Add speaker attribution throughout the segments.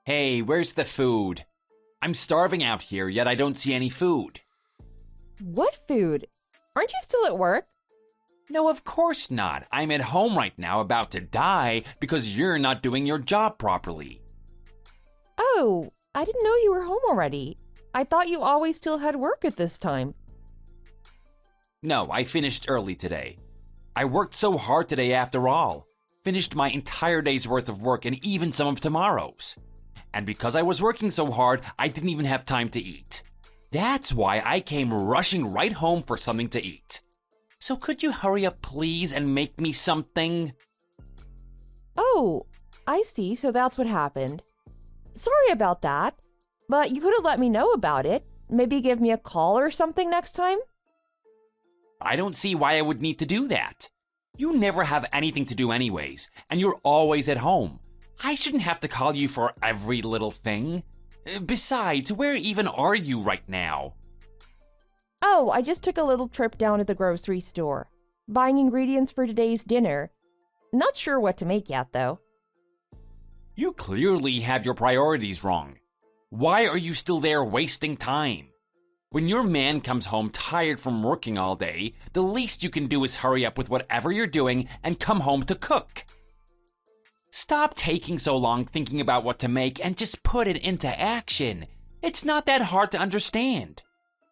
Speaker 1: Hey, where's the food? I'm starving out here, yet I don't see any food.
Speaker 2: What food? Aren't you still at work?
Speaker 1: No, of course not. I'm at home right now about to die because you're not doing your job properly.
Speaker 2: Oh, I didn't know you were home already. I thought you always still had work at this time.
Speaker 1: No, I finished early today. I worked so hard today after all. Finished my entire day's worth of work and even some of tomorrow's. And because I was working so hard, I didn't even have time to eat. That's why I came rushing right home for something to eat. So could you hurry up, please, and make me something?
Speaker 2: Oh, I see, so that's what happened. Sorry about that, but you could have let me know about it. Maybe give me a call or something next time?
Speaker 1: I don't see why I would need to do that. You never have anything to do anyways, and you're always at home. I shouldn't have to call you for every little thing. Besides, where even are you right now?
Speaker 2: Oh, I just took a little trip down to the grocery store, buying ingredients for today's dinner. Not sure what to make yet, though.
Speaker 1: You clearly have your priorities wrong. Why are you still there wasting time? When your man comes home tired from working all day, the least you can do is hurry up with whatever you're doing and come home to cook. Stop taking so long thinking about what to make and just put it into action. It's not that hard to understand.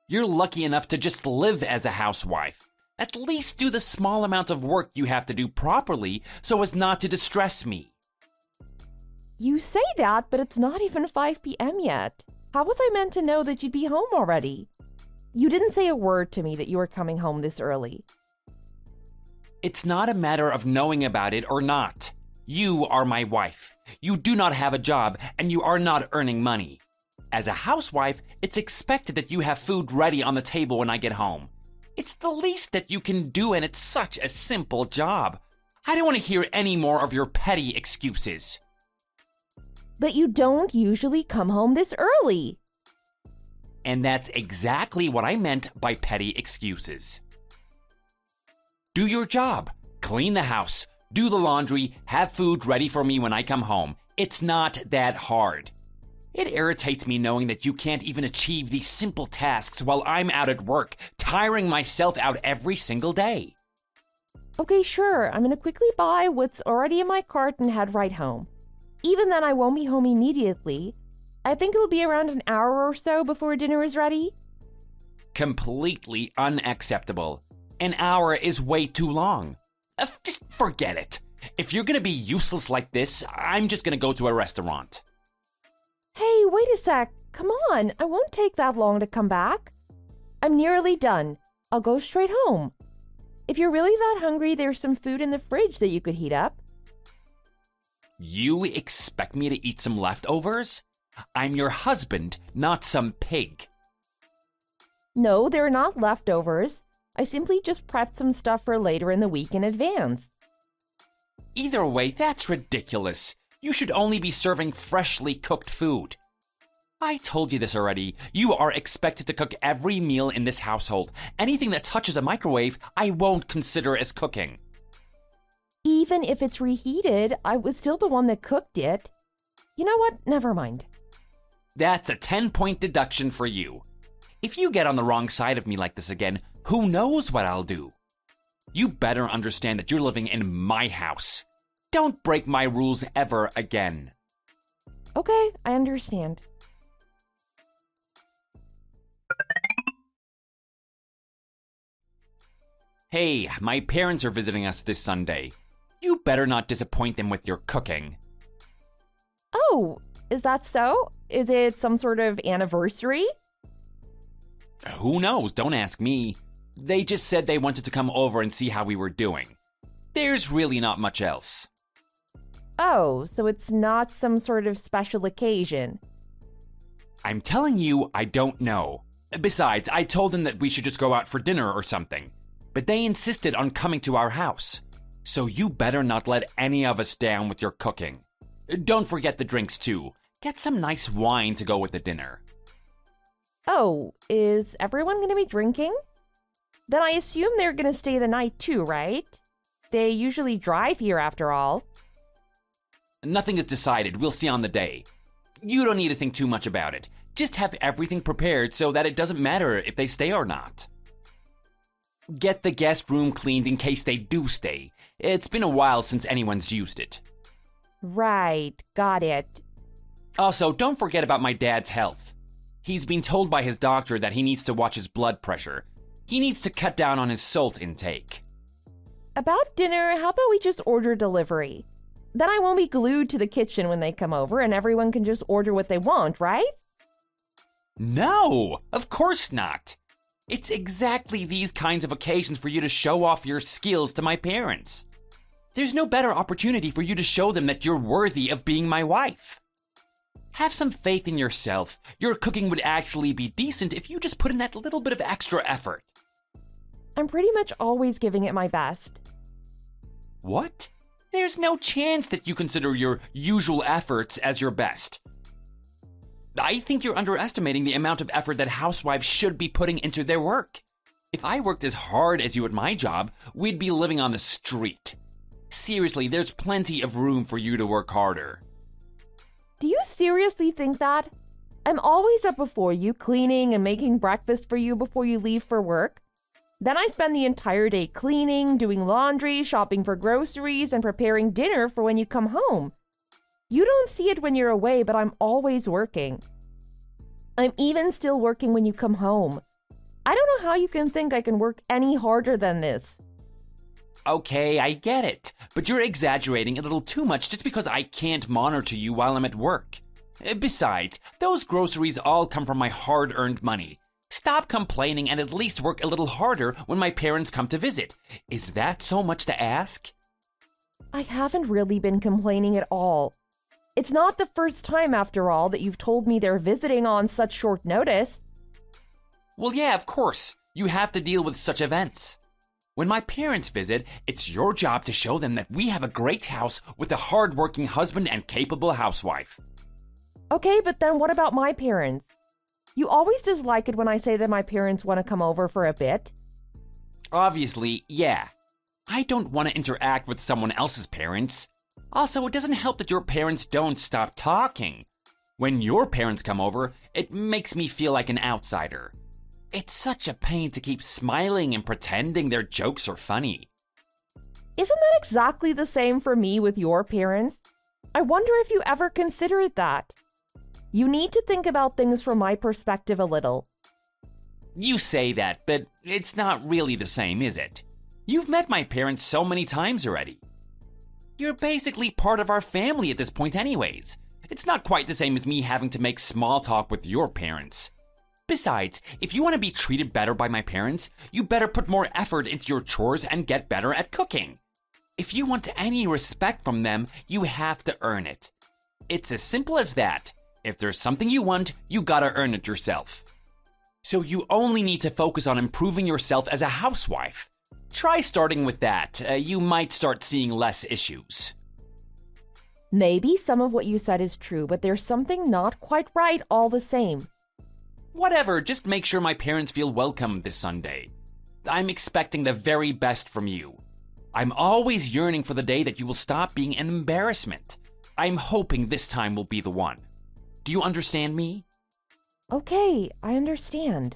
Speaker 1: You're lucky enough to just live as a housewife. At least do the small amount of work you have to do properly so as not to distress me.
Speaker 2: You say that, but it's not even 5 p.m. yet. How was I meant to know that you'd be home already? You didn't say a word to me that you were coming home this early.
Speaker 1: It's not a matter of knowing about it or not. You are my wife. You do not have a job, and you are not earning money. As a housewife, it's expected that you have food ready on the table when I get home. It's the least that you can do, and it's such a simple job. I don't want to hear any more of your petty excuses.
Speaker 2: But you don't usually come home this early.
Speaker 1: And that's exactly what I meant by petty excuses. Do your job. Clean the house. Do the laundry. Have food ready for me when I come home. It's not that hard. It irritates me knowing that you can't even achieve these simple tasks while I'm out at work, tiring myself out every single day.
Speaker 2: Okay, sure. I'm gonna quickly buy what's already in my cart and head right home. Even then, I won't be home immediately. I think it'll be around an hour or so before dinner is ready.
Speaker 1: Completely unacceptable. An hour is way too long. Just forget it. If you're gonna be useless like this, I'm just gonna go to a restaurant.
Speaker 2: Hey, wait a sec. Come on. I won't take that long to come back. I'm nearly done. I'll go straight home. If you're really that hungry, there's some food in the fridge that you could heat up.
Speaker 1: You expect me to eat some leftovers? I'm your husband, not some pig.
Speaker 2: No, they're not leftovers. I simply just prepped some stuff for later in the week in advance.
Speaker 1: Either way, that's ridiculous. You should only be serving freshly cooked food. I told you this already. You are expected to cook every meal in this household. Anything that touches a microwave, I won't consider as cooking.
Speaker 2: Even if it's reheated, I was still the one that cooked it. You know what? Never mind.
Speaker 1: That's a 10-point deduction for you. If you get on the wrong side of me like this again, who knows what I'll do? You better understand that you're living in my house. Don't break my rules ever again.
Speaker 2: Okay, I understand.
Speaker 1: Hey, my parents are visiting us this Sunday. You better not disappoint them with your cooking.
Speaker 2: Oh, is that so? Is it some sort of anniversary?
Speaker 1: Who knows? Don't ask me. They just said they wanted to come over and see how we were doing. There's really not much else.
Speaker 2: Oh, so it's not some sort of special occasion.
Speaker 1: I'm telling you, I don't know. Besides, I told them that we should just go out for dinner or something. But they insisted on coming to our house. So you better not let any of us down with your cooking. Don't forget the drinks too. Get some nice wine to go with the dinner.
Speaker 2: Oh, is everyone going to be drinking? Then I assume they're going to stay the night too, right? They usually drive here after all.
Speaker 1: Nothing is decided. We'll see on the day. You don't need to think too much about it. Just have everything prepared so that it doesn't matter if they stay or not. Get the guest room cleaned in case they do stay. It's been a while since anyone's used it.
Speaker 2: Right, got it.
Speaker 1: Also, don't forget about my dad's health. He's been told by his doctor that he needs to watch his blood pressure. He needs to cut down on his salt intake.
Speaker 2: About dinner, how about we just order delivery? Then I won't be glued to the kitchen when they come over and everyone can just order what they want, right?
Speaker 1: No, of course not. It's exactly these kinds of occasions for you to show off your skills to my parents. There's no better opportunity for you to show them that you're worthy of being my wife. Have some faith in yourself. Your cooking would actually be decent if you just put in that little bit of extra effort.
Speaker 2: I'm pretty much always giving it my best.
Speaker 1: What? There's no chance that you consider your usual efforts as your best. I think you're underestimating the amount of effort that housewives should be putting into their work. If I worked as hard as you at my job, we'd be living on the street. Seriously, there's plenty of room for you to work harder.
Speaker 2: Do you seriously think that? I'm always up before you, cleaning and making breakfast for you before you leave for work. Then I spend the entire day cleaning, doing laundry, shopping for groceries, and preparing dinner for when you come home. You don't see it when you're away, but I'm always working. I'm even still working when you come home. I don't know how you can think I can work any harder than this.
Speaker 1: Okay, I get it, but you're exaggerating a little too much just because I can't monitor you while I'm at work. Besides, those groceries all come from my hard-earned money. Stop complaining and at least work a little harder when my parents come to visit. Is that so much to ask?
Speaker 2: I haven't really been complaining at all. It's not the first time, after all, that you've told me they're visiting on such short notice.
Speaker 1: Well, yeah, of course. You have to deal with such events. When my parents visit, it's your job to show them that we have a great house with a hard-working husband and capable housewife.
Speaker 2: Okay, but then what about my parents? You always dislike it when I say that my parents want to come over for a bit.
Speaker 1: Obviously, yeah. I don't want to interact with someone else's parents. Also, it doesn't help that your parents don't stop talking. When your parents come over, it makes me feel like an outsider. It's such a pain to keep smiling and pretending their jokes are funny.
Speaker 2: Isn't that exactly the same for me with your parents? I wonder if you ever considered that. You need to think about things from my perspective a little.
Speaker 1: You say that, but it's not really the same, is it? You've met my parents so many times already. You're basically part of our family at this point anyways. It's not quite the same as me having to make small talk with your parents. Besides, if you want to be treated better by my parents, you better put more effort into your chores and get better at cooking. If you want any respect from them, you have to earn it. It's as simple as that. If there's something you want, you gotta earn it yourself. So you only need to focus on improving yourself as a housewife. Try starting with that. You might start seeing less issues.
Speaker 2: Maybe some of what you said is true, but there's something not quite right all the same.
Speaker 1: Whatever, just make sure my parents feel welcome this Sunday. I'm expecting the very best from you. I'm always yearning for the day that you will stop being an embarrassment. I'm hoping this time will be the one. Do you understand me?
Speaker 2: Okay, I understand.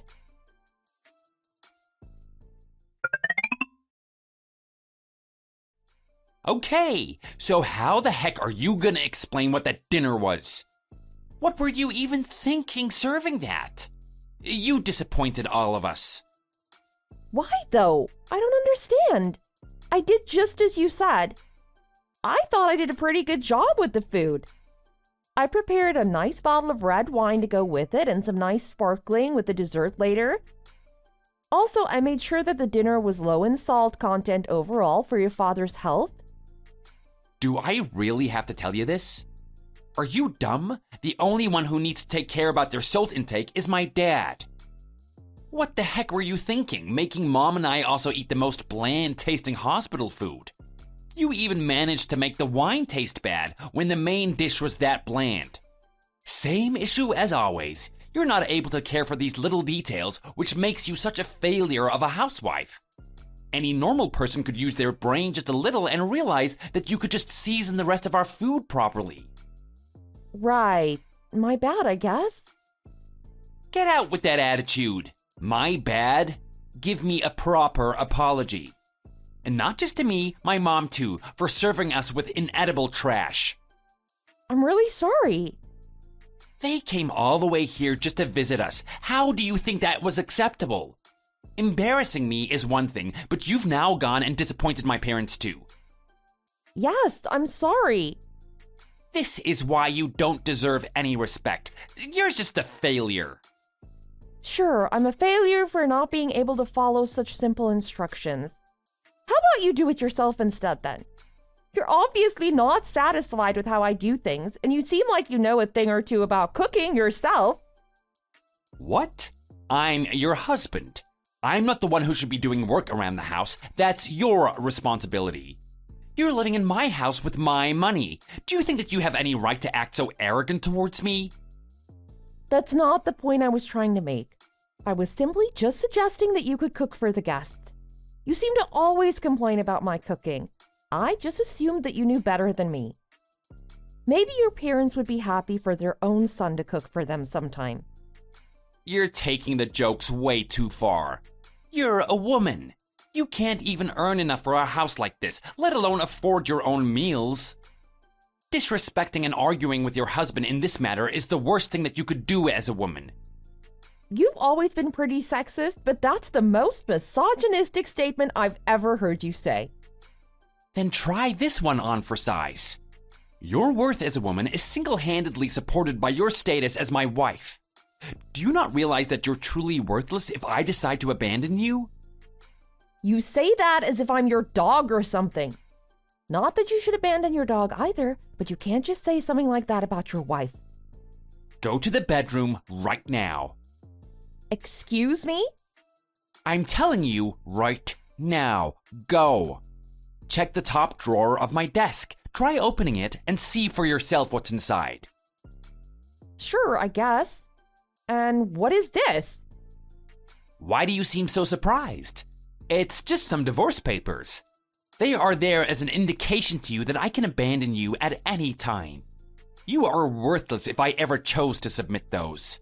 Speaker 1: Okay, so how the heck are you gonna explain what that dinner was? What were you even thinking serving that? You disappointed all of us.
Speaker 2: Why, though? I don't understand. I did just as you said. I thought I did a pretty good job with the food. I prepared a nice bottle of red wine to go with it and some nice sparkling with the dessert later. Also, I made sure that the dinner was low in salt content overall for your father's health.
Speaker 1: Do I really have to tell you this? Are you dumb? The only one who needs to take care about their salt intake is my dad. What the heck were you thinking, making Mom and I also eat the most bland-tasting hospital food? You even managed to make the wine taste bad when the main dish was that bland. Same issue as always. You're not able to care for these little details, which makes you such a failure of a housewife. Any normal person could use their brain just a little and realize that you could just season the rest of our food properly.
Speaker 2: Right. My bad, I guess.
Speaker 1: Get out with that attitude. My bad? Give me a proper apology. And not just to me, my mom too, for serving us with inedible trash.
Speaker 2: I'm really sorry.
Speaker 1: They came all the way here just to visit us. How do you think that was acceptable? Embarrassing me is one thing, but you've now gone and disappointed my parents too.
Speaker 2: Yes, I'm sorry.
Speaker 1: This is why you don't deserve any respect. You're just a failure.
Speaker 2: Sure, I'm a failure for not being able to follow such simple instructions. How about you do it yourself instead then? You're obviously not satisfied with how I do things, and you seem like you know a thing or two about cooking yourself.
Speaker 1: What? I'm your husband. I'm not the one who should be doing work around the house. That's your responsibility. You're living in my house with my money. Do you think that you have any right to act so arrogant towards me?
Speaker 2: That's not the point I was trying to make. I was simply just suggesting that you could cook for the guests. You seem to always complain about my cooking. I just assumed that you knew better than me. Maybe your parents would be happy for their own son to cook for them sometime.
Speaker 1: You're taking the jokes way too far. You're a woman. You can't even earn enough for a house like this, let alone afford your own meals. Disrespecting and arguing with your husband in this matter is the worst thing that you could do as a woman.
Speaker 2: You've always been pretty sexist, but that's the most misogynistic statement I've ever heard you say.
Speaker 1: Then try this one on for size. Your worth as a woman is single-handedly supported by your status as my wife. Do you not realize that you're truly worthless if I decide to abandon you?
Speaker 2: You say that as if I'm your dog or something. Not that you should abandon your dog either, but you can't just say something like that about your wife.
Speaker 1: Go to the bedroom right now.
Speaker 2: Excuse me?
Speaker 1: I'm telling you right now. Go. Check the top drawer of my desk. Try opening it and see for yourself what's inside.
Speaker 2: Sure, I guess. And what is this?
Speaker 1: Why do you seem so surprised? It's just some divorce papers. They are there as an indication to you that I can abandon you at any time. You are worthless if I ever chose to submit those.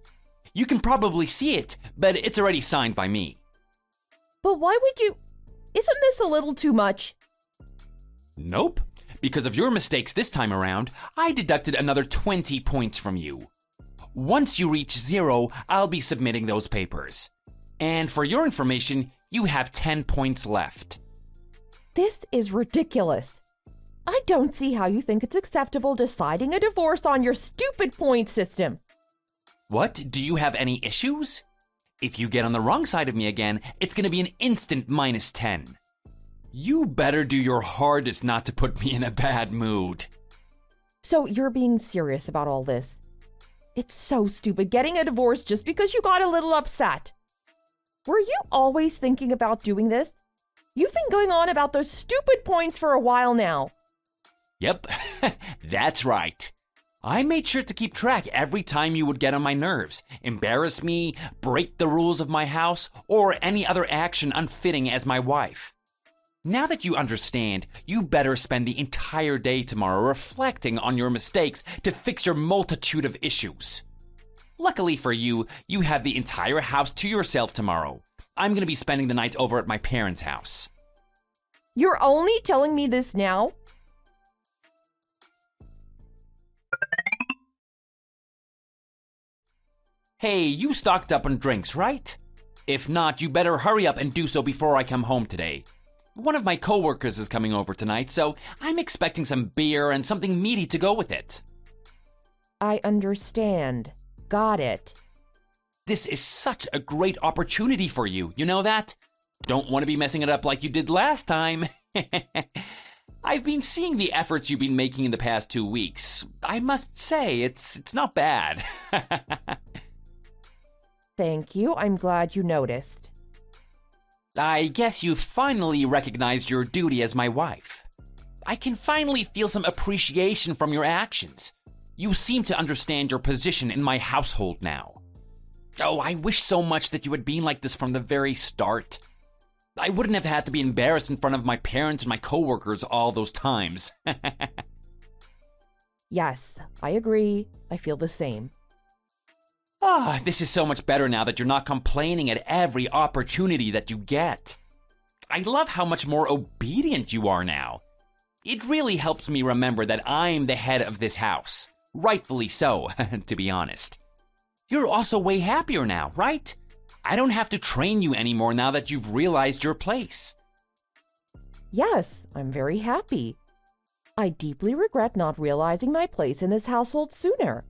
Speaker 1: You can probably see it, but it's already signed by me.
Speaker 2: But why would you? Isn't this a little too much?
Speaker 1: Nope. Because of your mistakes this time around, I deducted another 20 points from you. Once you reach 0, I'll be submitting those papers. And for your information, you have 10 points left.
Speaker 2: This is ridiculous. I don't see how you think it's acceptable deciding a divorce on your stupid point system.
Speaker 1: What? Do you have any issues? If you get on the wrong side of me again, it's gonna be an instant -10. You better do your hardest not to put me in a bad mood.
Speaker 2: So you're being serious about all this? It's so stupid getting a divorce just because you got a little upset. Were you always thinking about doing this? You've been going on about those stupid points for a while now.
Speaker 1: Yep, that's right. I made sure to keep track every time you would get on my nerves, embarrass me, break the rules of my house, or any other action unfitting as my wife. Now that you understand, you better spend the entire day tomorrow reflecting on your mistakes to fix your multitude of issues. Luckily for you, you have the entire house to yourself tomorrow. I'm gonna be spending the night over at my parents' house.
Speaker 2: You're only telling me this now?
Speaker 1: Hey, you stocked up on drinks, right? If not, you better hurry up and do so before I come home today. One of my coworkers is coming over tonight, so I'm expecting some beer and something meaty to go with it.
Speaker 2: I understand. Got it.
Speaker 1: This is such a great opportunity for you, you know that? Don't want to be messing it up like you did last time. I've been seeing the efforts you've been making in the past 2 weeks. I must say, it's not bad.
Speaker 2: Thank you. I'm glad you noticed.
Speaker 1: I guess you finally recognized your duty as my wife. I can finally feel some appreciation from your actions. You seem to understand your position in my household now. Oh, I wish so much that you had been like this from the very start. I wouldn't have had to be embarrassed in front of my parents and my coworkers all those times.
Speaker 2: Yes, I agree. I feel the same.
Speaker 1: Ah, this is so much better now that you're not complaining at every opportunity that you get. I love how much more obedient you are now. It really helps me remember that I'm the head of this house. Rightfully so, to be honest. You're also way happier now, right? I don't have to train you anymore now that you've realized your place.
Speaker 2: Yes, I'm very happy. I deeply regret not realizing my place in this household sooner.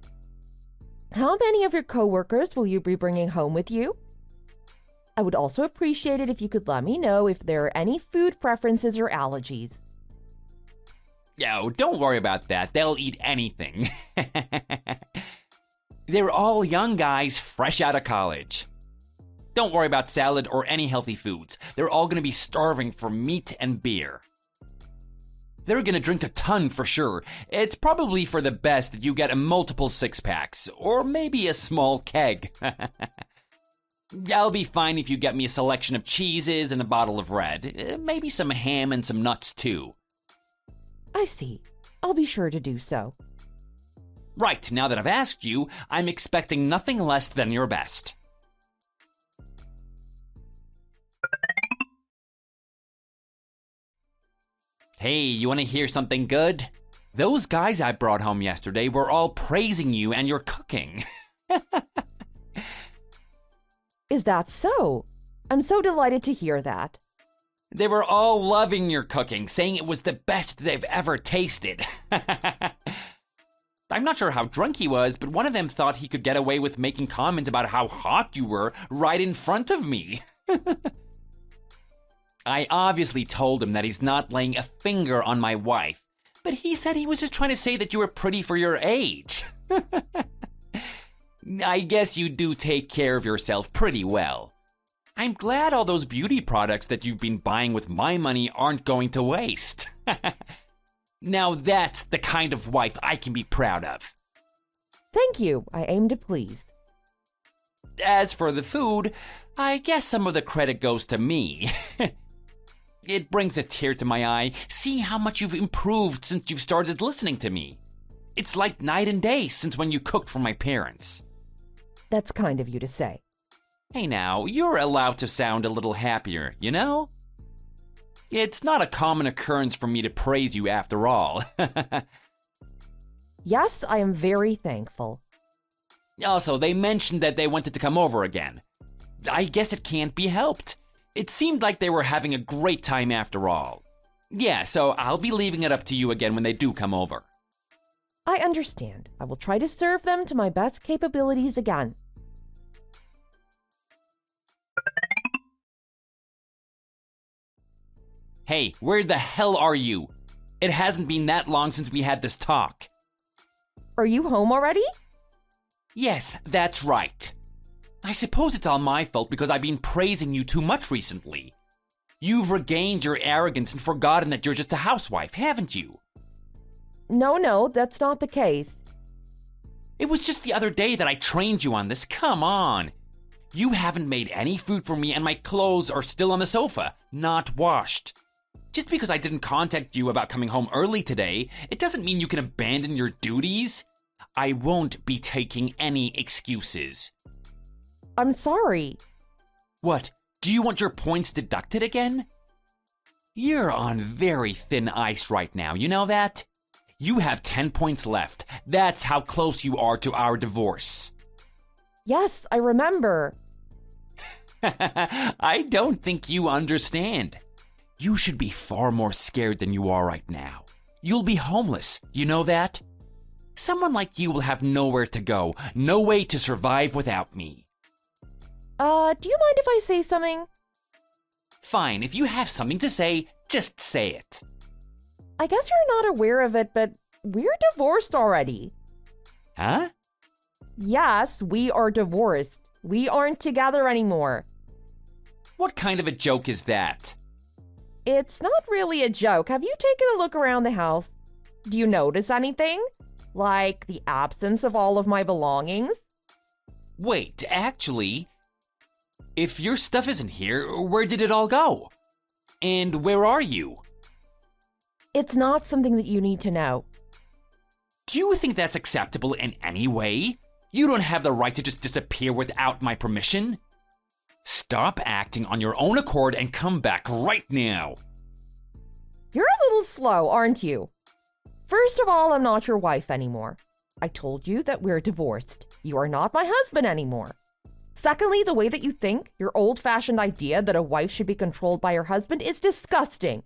Speaker 2: How many of your coworkers will you be bringing home with you? I would also appreciate it if you could let me know if there are any food preferences or allergies.
Speaker 1: Oh, don't worry about that. They'll eat anything. They're all young guys fresh out of college. Don't worry about salad or any healthy foods. They're all going to be starving for meat and beer. They're going to drink a ton for sure. It's probably for the best that you get a multiple six-packs, or maybe a small keg. I'll be fine if you get me a selection of cheeses and a bottle of red. Maybe some ham and some nuts too.
Speaker 2: I see. I'll be sure to do so.
Speaker 1: Right, now that I've asked you, I'm expecting nothing less than your best. Hey, you want to hear something good? Those guys I brought home yesterday were all praising you and your cooking.
Speaker 2: Is that so? I'm so delighted to hear that.
Speaker 1: They were all loving your cooking, saying it was the best they've ever tasted. I'm not sure how drunk he was, but one of them thought he could get away with making comments about how hot you were right in front of me. I obviously told him that he's not laying a finger on my wife, but he said he was just trying to say that you were pretty for your age. I guess you do take care of yourself pretty well. I'm glad all those beauty products that you've been buying with my money aren't going to waste. Now that's the kind of wife I can be proud of.
Speaker 2: Thank you. I aim to please.
Speaker 1: As for the food, I guess some of the credit goes to me. It brings a tear to my eye seeing how much you've improved since you've started listening to me. It's like night and day since when you cooked for my parents.
Speaker 2: That's kind of you to say.
Speaker 1: Hey now, you're allowed to sound a little happier, you know? It's not a common occurrence for me to praise you after all.
Speaker 2: Yes, I am very thankful.
Speaker 1: Also, they mentioned that they wanted to come over again. I guess it can't be helped. It seemed like they were having a great time after all. Yeah, so I'll be leaving it up to you again when they do come over.
Speaker 2: I understand. I will try to serve them to my best capabilities again.
Speaker 1: Hey, where the hell are you? It hasn't been that long since we had this talk.
Speaker 2: Are you home already?
Speaker 1: Yes, that's right. I suppose it's all my fault because I've been praising you too much recently. You've regained your arrogance and forgotten that you're just a housewife, haven't you?
Speaker 2: No, that's not the case.
Speaker 1: It was just the other day that I trained you on this. Come on. You haven't made any food for me and my clothes are still on the sofa, not washed. Just because I didn't contact you about coming home early today, it doesn't mean you can abandon your duties. I won't be taking any excuses.
Speaker 2: I'm sorry.
Speaker 1: What? Do you want your points deducted again? You're on very thin ice right now, you know that? You have 10 points left. That's how close you are to our divorce.
Speaker 2: Yes, I remember.
Speaker 1: I don't think you understand. You should be far more scared than you are right now. You'll be homeless, you know that? Someone like you will have nowhere to go, no way to survive without me.
Speaker 2: Do you mind if I say something?
Speaker 1: Fine, if you have something to say, just say it.
Speaker 2: I guess you're not aware of it, but we're divorced already.
Speaker 1: Huh?
Speaker 2: Yes, we are divorced. We aren't together anymore.
Speaker 1: What kind of a joke is that?
Speaker 2: It's not really a joke. Have you taken a look around the house? Do you notice anything? Like the absence of all of my belongings?
Speaker 1: Wait, actually, if your stuff isn't here, where did it all go? And where are you?
Speaker 2: It's not something that you need to know.
Speaker 1: Do you think that's acceptable in any way? You don't have the right to just disappear without my permission. Stop acting on your own accord and come back right now.
Speaker 2: You're a little slow, aren't you? First of all, I'm not your wife anymore. I told you that we're divorced. You are not my husband anymore. Secondly, the way that you think, your old-fashioned idea that a wife should be controlled by her husband is disgusting.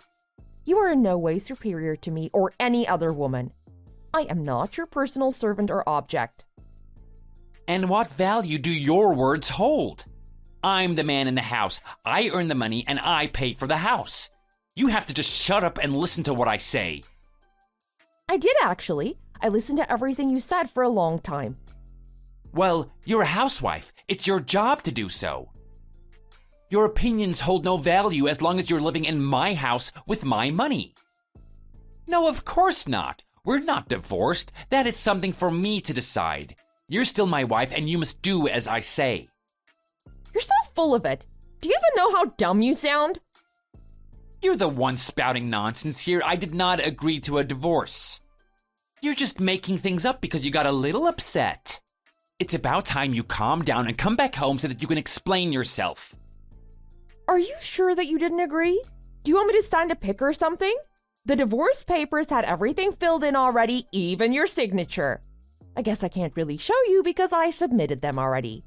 Speaker 2: You are in no way superior to me or any other woman. I am not your personal servant or object.
Speaker 1: And what value do your words hold? I'm the man in the house. I earn the money and I pay for the house. You have to just shut up and listen to what I say.
Speaker 2: I did actually. I listened to everything you said for a long time.
Speaker 1: Well, you're a housewife. It's your job to do so. Your opinions hold no value as long as you're living in my house with my money. No, of course not. We're not divorced. That is something for me to decide. You're still my wife and you must do as I say.
Speaker 2: You're so full of it. Do you even know how dumb you sound?
Speaker 1: You're the one spouting nonsense here. I did not agree to a divorce. You're just making things up because you got a little upset. It's about time you calm down and come back home so that you can explain yourself.
Speaker 2: Are you sure that you didn't agree? Do you want me to sign a pic or something? The divorce papers had everything filled in already, even your signature. I guess I can't really show you because I submitted them already.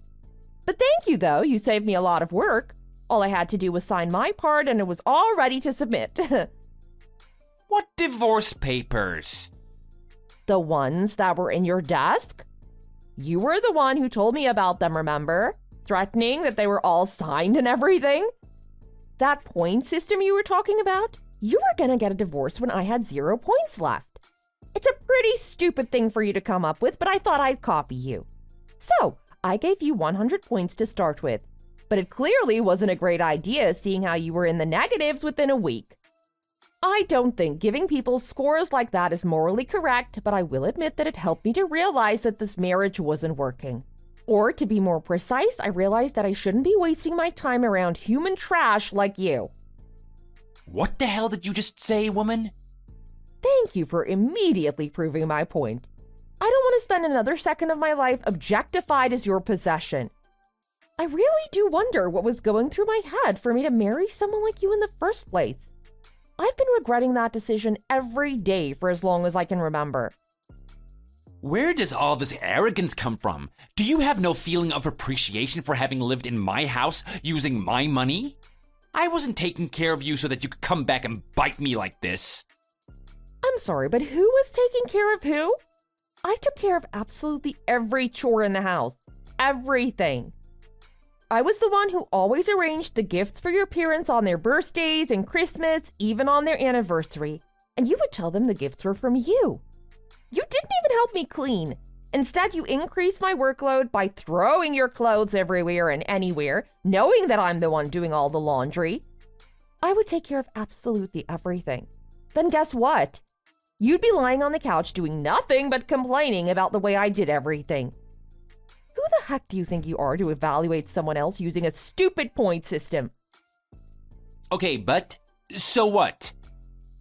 Speaker 2: But thank you, though. You saved me a lot of work. All I had to do was sign my part and it was all ready to submit.
Speaker 1: What divorce papers?
Speaker 2: The ones that were in your desk? You were the one who told me about them, remember? Threatening that they were all signed and everything? That point system you were talking about? You were gonna get a divorce when I had 0 points left. It's a pretty stupid thing for you to come up with, but I thought I'd copy you. So, I gave you 100 points to start with. But it clearly wasn't a great idea seeing how you were in the negatives within a week. I don't think giving people scores like that is morally correct, but I will admit that it helped me to realize that this marriage wasn't working. Or to be more precise, I realized that I shouldn't be wasting my time around human trash like you.
Speaker 1: What the hell did you just say, woman?
Speaker 2: Thank you for immediately proving my point. I don't want to spend another second of my life objectified as your possession. I really do wonder what was going through my head for me to marry someone like you in the first place. I've been regretting that decision every day for as long as I can remember.
Speaker 1: Where does all this arrogance come from? Do you have no feeling of appreciation for having lived in my house using my money? I wasn't taking care of you so that you could come back and bite me like this.
Speaker 2: I'm sorry, but who was taking care of who? I took care of absolutely every chore in the house. Everything. I was the one who always arranged the gifts for your parents on their birthdays and Christmas, even on their anniversary. And you would tell them the gifts were from you. You didn't even help me clean. Instead, you increased my workload by throwing your clothes everywhere and anywhere, knowing that I'm the one doing all the laundry. I would take care of absolutely everything. Then guess what? You'd be lying on the couch doing nothing but complaining about the way I did everything. Who the heck do you think you are to evaluate someone else using a stupid point system?
Speaker 1: Okay, but so what?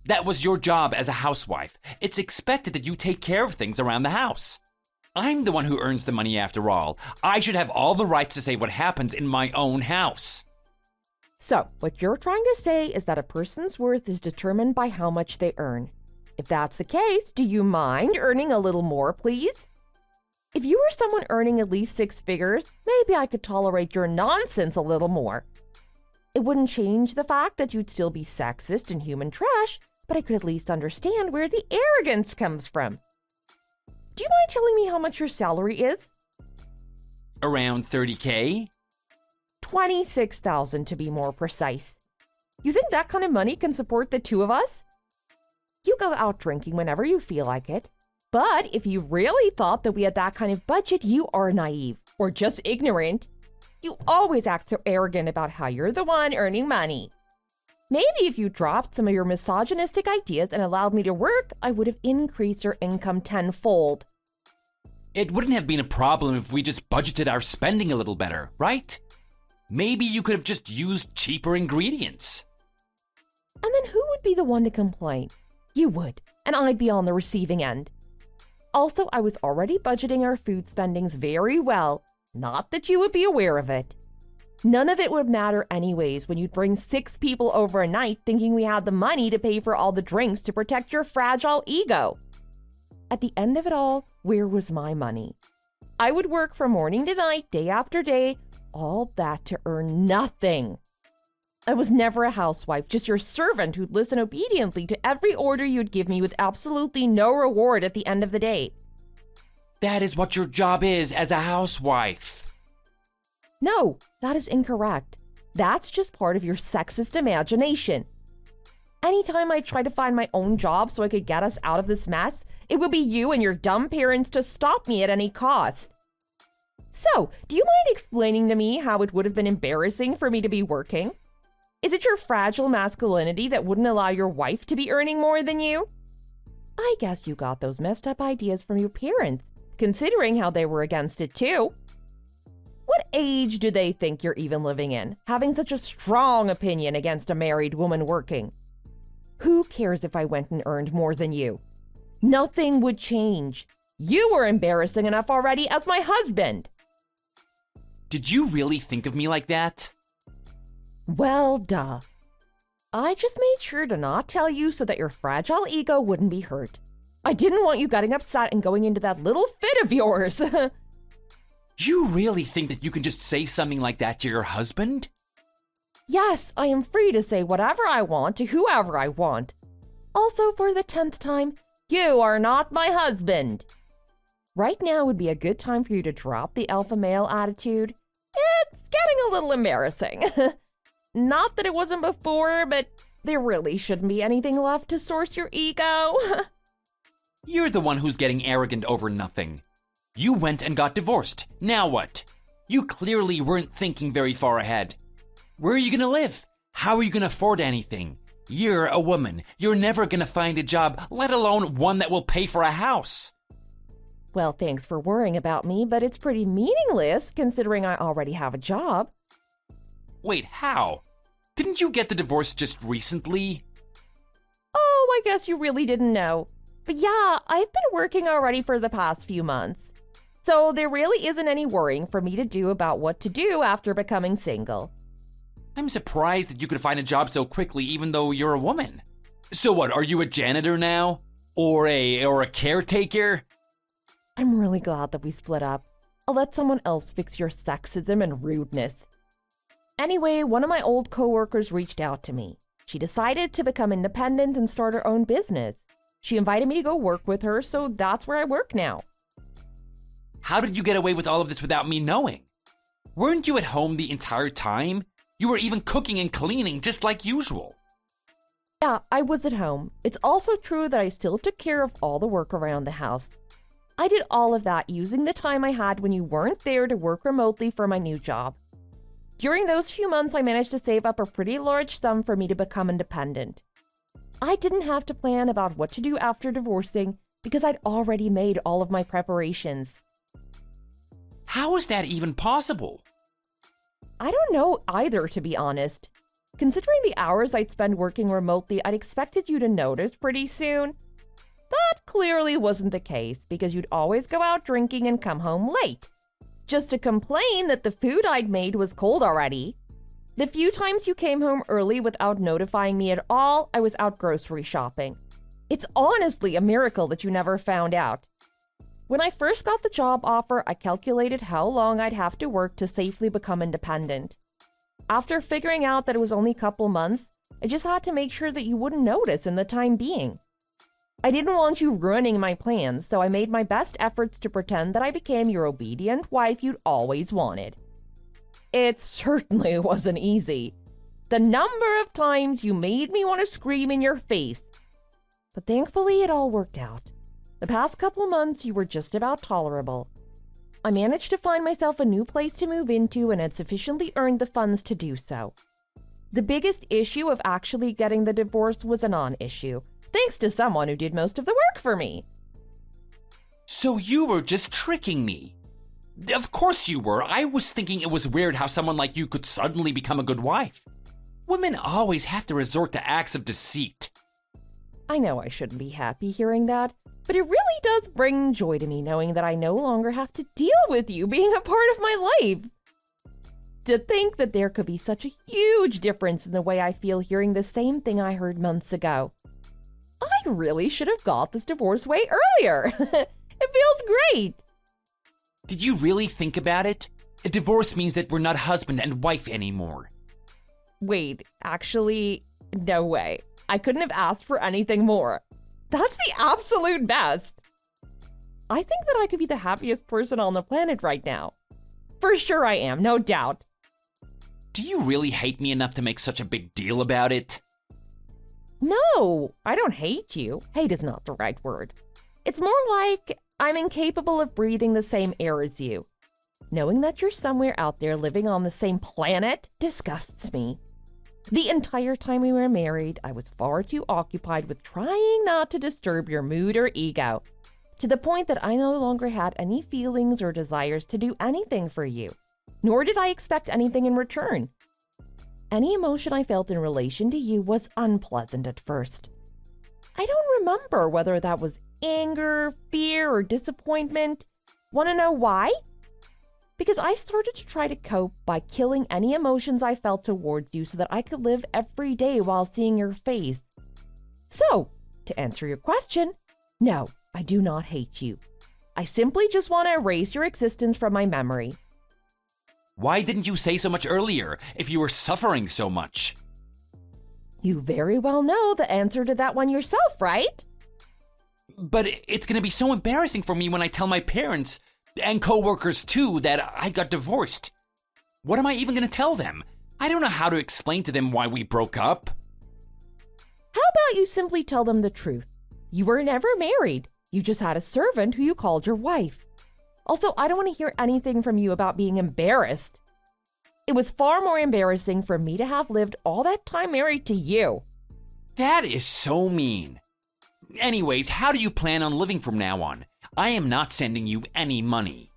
Speaker 1: That was your job as a housewife. It's expected that you take care of things around the house. I'm the one who earns the money after all. I should have all the rights to say what happens in my own house.
Speaker 2: So, what you're trying to say is that a person's worth is determined by how much they earn. If that's the case, do you mind earning a little more, please? If you were someone earning at least 6 figures, maybe I could tolerate your nonsense a little more. It wouldn't change the fact that you'd still be sexist and human trash, but I could at least understand where the arrogance comes from. Do you mind telling me how much your salary is?
Speaker 1: Around 30K?
Speaker 2: 26,000 to be more precise. You think that kind of money can support the two of us? You go out drinking whenever you feel like it. But if you really thought that we had that kind of budget, you are naive or just ignorant. You always act so arrogant about how you're the one earning money. Maybe if you dropped some of your misogynistic ideas and allowed me to work, I would have increased your income tenfold.
Speaker 1: It wouldn't have been a problem if we just budgeted our spending a little better, right? Maybe you could have just used cheaper ingredients.
Speaker 2: And then who would be the one to complain? You would, and I'd be on the receiving end. Also, I was already budgeting our food spendings very well. Not that you would be aware of it. None of it would matter anyways when you'd bring 6 people over a night thinking we had the money to pay for all the drinks to protect your fragile ego. At the end of it all, where was my money? I would work from morning to night, day after day, all that to earn nothing. I was never a housewife, just your servant who'd listen obediently to every order you'd give me with absolutely no reward at the end of the day.
Speaker 1: That is what your job is as a housewife.
Speaker 2: No, that is incorrect. That's just part of your sexist imagination. Anytime I try to find my own job so I could get us out of this mess, it would be you and your dumb parents to stop me at any cost. So, do you mind explaining to me how it would have been embarrassing for me to be working? Is it your fragile masculinity that wouldn't allow your wife to be earning more than you? I guess you got those messed up ideas from your parents, considering how they were against it too. What age do they think you're even living in, having such a strong opinion against a married woman working? Who cares if I went and earned more than you? Nothing would change. You were embarrassing enough already as my husband.
Speaker 1: Did you really think of me like that?
Speaker 2: Well, duh. I just made sure to not tell you so that your fragile ego wouldn't be hurt. I didn't want you getting upset and going into that little fit of yours.
Speaker 1: You really think that you can just say something like that to your husband?
Speaker 2: Yes, I am free to say whatever I want to whoever I want. Also, for the 10th time, you are not my husband. Right now would be a good time for you to drop the alpha male attitude. It's getting a little embarrassing. Not that it wasn't before, but there really shouldn't be anything left to source your ego.
Speaker 1: You're the one who's getting arrogant over nothing. You went and got divorced. Now what? You clearly weren't thinking very far ahead. Where are you gonna live? How are you gonna afford anything? You're a woman. You're never gonna find a job, let alone one that will pay for a house.
Speaker 2: Well, thanks for worrying about me, but it's pretty meaningless considering I already have a job.
Speaker 1: Wait, how? Didn't you get the divorce just recently?
Speaker 2: Oh, I guess you really didn't know. But yeah, I've been working already for the past few months. So there really isn't any worrying for me to do about what to do after becoming single.
Speaker 1: I'm surprised that you could find a job so quickly even though you're a woman. So what, are you a janitor now? Or a caretaker?
Speaker 2: I'm really glad that we split up. I'll let someone else fix your sexism and rudeness. Anyway, one of my old coworkers reached out to me. She decided to become independent and start her own business. She invited me to go work with her, so that's where I work now.
Speaker 1: How did you get away with all of this without me knowing? Weren't you at home the entire time? You were even cooking and cleaning just like usual.
Speaker 2: Yeah, I was at home. It's also true that I still took care of all the work around the house. I did all of that using the time I had when you weren't there to work remotely for my new job. During those few months, I managed to save up a pretty large sum for me to become independent. I didn't have to plan about what to do after divorcing because I'd already made all of my preparations.
Speaker 1: How is that even possible?
Speaker 2: I don't know either, to be honest. Considering the hours I'd spend working remotely, I'd expected you to notice pretty soon. That clearly wasn't the case because you'd always go out drinking and come home late, just to complain that the food I'd made was cold already. The few times you came home early without notifying me at all, I was out grocery shopping. It's honestly a miracle that you never found out. When I first got the job offer, I calculated how long I'd have to work to safely become independent. After figuring out that it was only a couple months, I just had to make sure that you wouldn't notice in the time being. I didn't want you ruining my plans, so I made my best efforts to pretend that I became your obedient wife you'd always wanted. It certainly wasn't easy. The number of times you made me want to scream in your face. But thankfully, it all worked out. The past couple months, you were just about tolerable. I managed to find myself a new place to move into and had sufficiently earned the funds to do so. The biggest issue of actually getting the divorce was a non-issue, thanks to someone who did most of the work for me.
Speaker 1: So you were just tricking me. Of course you were. I was thinking it was weird how someone like you could suddenly become a good wife. Women always have to resort to acts of deceit.
Speaker 2: I know I shouldn't be happy hearing that, but it really does bring joy to me knowing that I no longer have to deal with you being a part of my life. To think that there could be such a huge difference in the way I feel hearing the same thing I heard months ago. I really should have got this divorce way earlier. It feels great.
Speaker 1: Did you really think about it? A divorce means that we're not husband and wife anymore.
Speaker 2: Wait, actually, no way. I couldn't have asked for anything more. That's the absolute best. I think that I could be the happiest person on the planet right now. For sure I am, no doubt.
Speaker 1: Do you really hate me enough to make such a big deal about it?
Speaker 2: No, I don't hate you. Hate is not the right word. It's more like I'm incapable of breathing the same air as you. Knowing that you're somewhere out there living on the same planet disgusts me. The entire time we were married, I was far too occupied with trying not to disturb your mood or ego, to the point that I no longer had any feelings or desires to do anything for you, nor did I expect anything in return. Any emotion I felt in relation to you was unpleasant at first. I don't remember whether that was anger, fear, or disappointment. Want to know why? Because I started to try to cope by killing any emotions I felt towards you so that I could live every day while seeing your face. So, to answer your question, no, I do not hate you. I simply just want to erase your existence from my memory.
Speaker 1: Why didn't you say so much earlier if you were suffering so much?
Speaker 2: You very well know the answer to that one yourself, right?
Speaker 1: But it's going to be so embarrassing for me when I tell my parents, and coworkers too, that I got divorced. What am I even going to tell them? I don't know how to explain to them why we broke up.
Speaker 2: How about you simply tell them the truth? You were never married. You just had a servant who you called your wife. Also, I don't want to hear anything from you about being embarrassed. It was far more embarrassing for me to have lived all that time married to you.
Speaker 1: That is so mean. Anyways, how do you plan on living from now on? I am not sending you any money.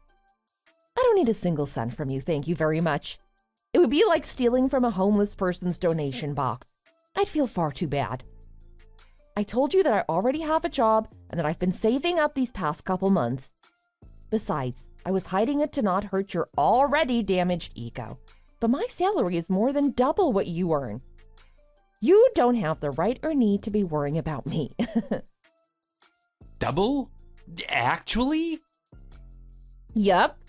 Speaker 2: I don't need a single cent from you, thank you very much. It would be like stealing from a homeless person's donation box. I'd feel far too bad. I told you that I already have a job and that I've been saving up these past couple months. Besides, I was hiding it to not hurt your already damaged ego. But my salary is more than double what you earn. You don't have the right or need to be worrying about me.
Speaker 1: Double? Actually?
Speaker 2: Yup.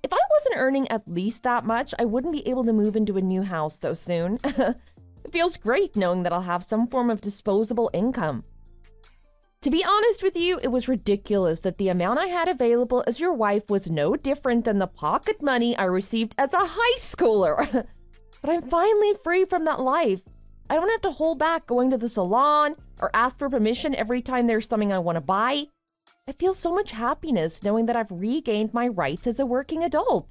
Speaker 2: If I wasn't earning at least that much, I wouldn't be able to move into a new house so soon. It feels great knowing that I'll have some form of disposable income. To be honest with you, it was ridiculous that the amount I had available as your wife was no different than the pocket money I received as a high schooler. But I'm finally free from that life. I don't have to hold back going to the salon or ask for permission every time there's something I want to buy. I feel so much happiness knowing that I've regained my rights as a working adult.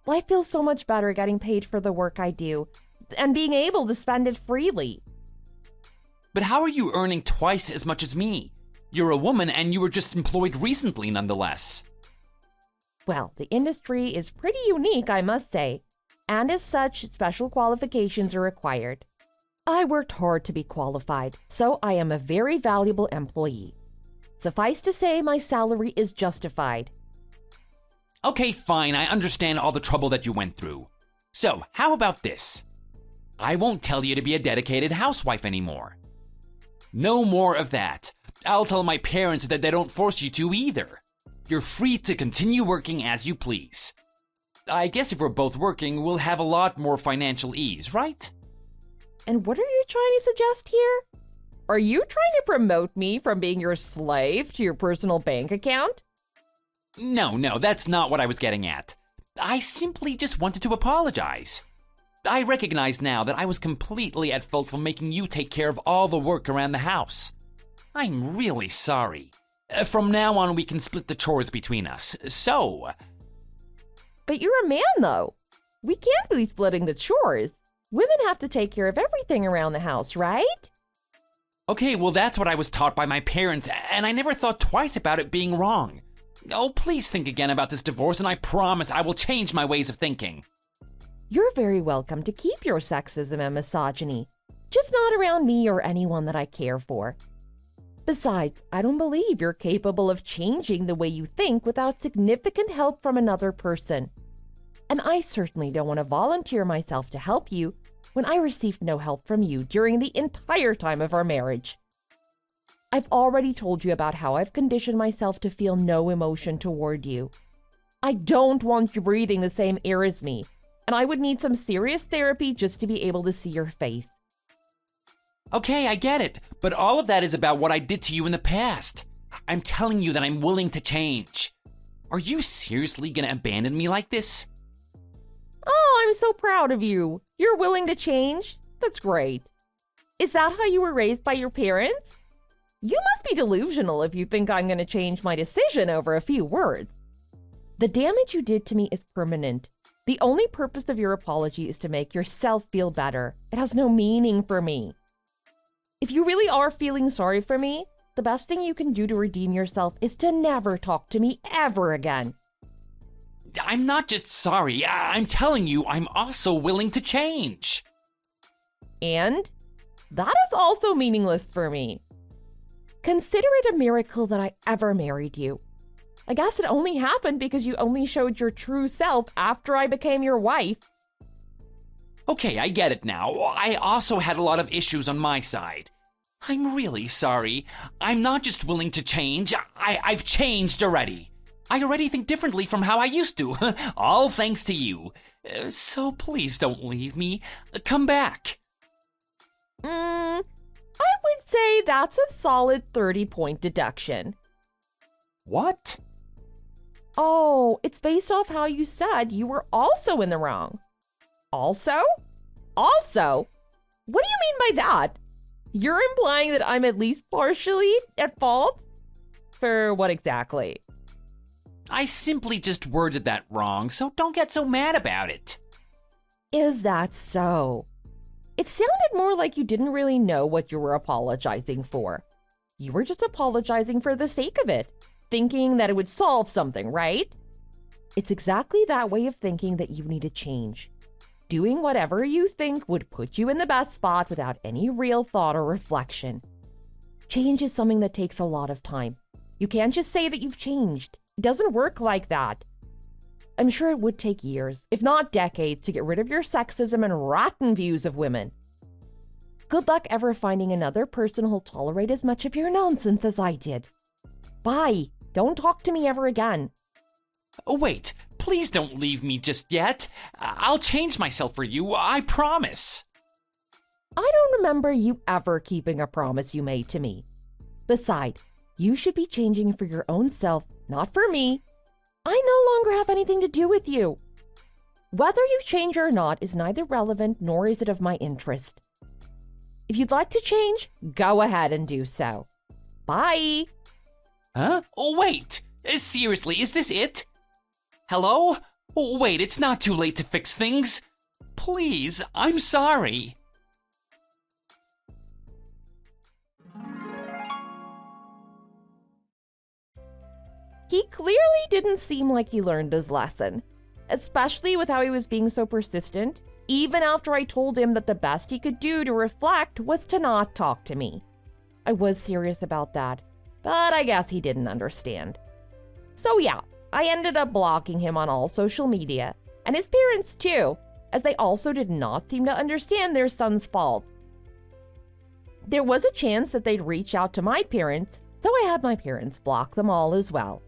Speaker 2: Life feels so much better getting paid for the work I do and being able to spend it freely.
Speaker 1: But how are you earning twice as much as me? You're a woman and you were just employed recently nonetheless.
Speaker 2: Well, the industry is pretty unique, I must say, and as such, special qualifications are required. I worked hard to be qualified, so I am a very valuable employee. Suffice to say, my salary is justified.
Speaker 1: Okay, fine, I understand all the trouble that you went through. So, how about this? I won't tell you to be a dedicated housewife anymore. No more of that. I'll tell my parents that they don't force you to either. You're free to continue working as you please. I guess if we're both working, we'll have a lot more financial ease, right?
Speaker 2: And what are you trying to suggest here? Are you trying to promote me from being your slave to your personal bank account?
Speaker 1: No, that's not what I was getting at. I simply just wanted to apologize. I recognize now that I was completely at fault for making you take care of all the work around the house. I'm really sorry. From now on, we can split the chores between us, so...
Speaker 2: But you're a man, though. We can't be splitting the chores. Women have to take care of everything around the house, right?
Speaker 1: Okay, well, that's what I was taught by my parents, and I never thought twice about it being wrong. Oh, please think again about this divorce, and I promise I will change my ways of thinking.
Speaker 2: You're very welcome to keep your sexism and misogyny, just not around me or anyone that I care for. Besides, I don't believe you're capable of changing the way you think without significant help from another person. And I certainly don't want to volunteer myself to help you when I received no help from you during the entire time of our marriage. I've already told you about how I've conditioned myself to feel no emotion toward you. I don't want you breathing the same air as me, and I would need some serious therapy just to be able to see your face.
Speaker 1: Okay, I get it, but all of that is about what I did to you in the past. I'm telling you that I'm willing to change. Are you seriously gonna abandon me like this?
Speaker 2: Oh, I'm so proud of you. You're willing to change? That's great. Is that how you were raised by your parents? You must be delusional if you think I'm going to change my decision over a few words. The damage you did to me is permanent. The only purpose of your apology is to make yourself feel better. It has no meaning for me. If you really are feeling sorry for me, the best thing you can do to redeem yourself is to never talk to me ever again.
Speaker 1: I'm not just sorry, I'm telling you I'm also willing to change.
Speaker 2: And that is also meaningless for me. Consider it a miracle that I ever married you. I guess it only happened because you only showed your true self after I became your wife.
Speaker 1: Okay, I get it now. I also had a lot of issues on my side. I'm really sorry. I'm not just willing to change, I've changed already. I already think differently from how I used to, all thanks to you. So please don't leave me. Come back.
Speaker 2: I would say that's a solid 30-point deduction.
Speaker 1: What?
Speaker 2: Oh, it's based off how you said you were also in the wrong. Also? Also? What do you mean by that? You're implying that I'm at least partially at fault? For what exactly?
Speaker 1: I simply just worded that wrong, so don't get so mad about it.
Speaker 2: Is that so? It sounded more like you didn't really know what you were apologizing for. You were just apologizing for the sake of it, thinking that it would solve something, right? It's exactly that way of thinking that you need to change. Doing whatever you think would put you in the best spot without any real thought or reflection. Change is something that takes a lot of time. You can't just say that you've changed. It doesn't work like that. I'm sure it would take years, if not decades, to get rid of your sexism and rotten views of women. Good luck ever finding another person who'll tolerate as much of your nonsense as I did. Bye. Don't talk to me ever again.
Speaker 1: Oh, wait, please don't leave me just yet. I'll change myself for you, I promise.
Speaker 2: I don't remember you ever keeping a promise you made to me. Besides, you should be changing for your own self, not for me. I no longer have anything to do with you. Whether you change or not is neither relevant nor is it of my interest. If you'd like to change, go ahead and do so. Bye.
Speaker 1: Huh? Oh, wait. Seriously, is this it? Hello? Oh, wait, it's not too late to fix things. Please, I'm sorry.
Speaker 2: He clearly didn't seem like he learned his lesson, especially with how he was being so persistent, even after I told him that the best he could do to reflect was to not talk to me. I was serious about that, but I guess he didn't understand. So yeah, I ended up blocking him on all social media, and his parents too, as they also did not seem to understand their son's fault. There was a chance that they'd reach out to my parents, so I had my parents block them all as well.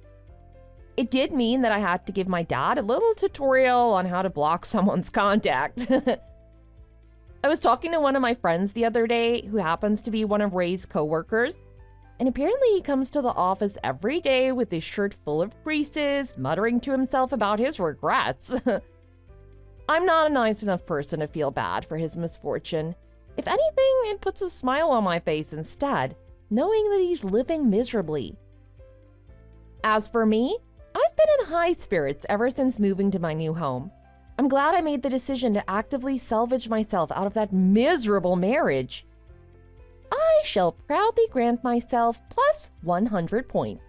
Speaker 2: It did mean that I had to give my dad a little tutorial on how to block someone's contact. I was talking to one of my friends the other day who happens to be one of Ray's coworkers, and apparently he comes to the office every day with his shirt full of creases, muttering to himself about his regrets. I'm not a nice enough person to feel bad for his misfortune. If anything, it puts a smile on my face instead, knowing that he's living miserably. As for me, I've been in high spirits ever since moving to my new home. I'm glad I made the decision to actively salvage myself out of that miserable marriage. I shall proudly grant myself plus 100 points.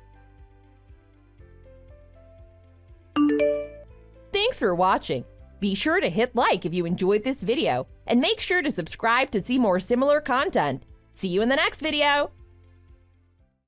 Speaker 2: Thanks for watching. Be sure to hit like if you enjoyed this video, and make sure to subscribe to see more similar content. See you in the next video!